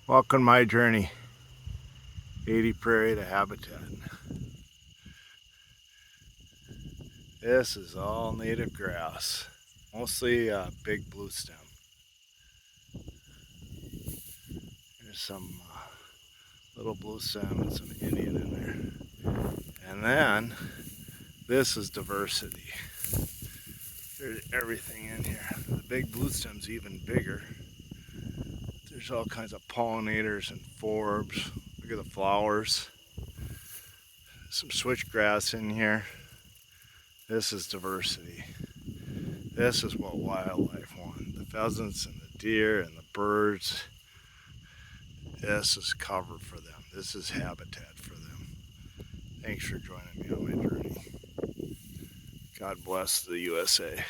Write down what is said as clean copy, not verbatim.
Welcome my journey, 80 prairie to habitat. This is all native grass, mostly big blue stem. There's some little blue stem and some Indian in there. And then this is diversity. There's everything in here. The big blue stem's even bigger. There's all kinds of pollinators and forbs. Look at the flowers. Some switchgrass in here. This is diversity. This is what wildlife want. The pheasants and the deer and the birds. This is cover for them. This is habitat for them. Thanks for joining me on my journey. God bless the USA.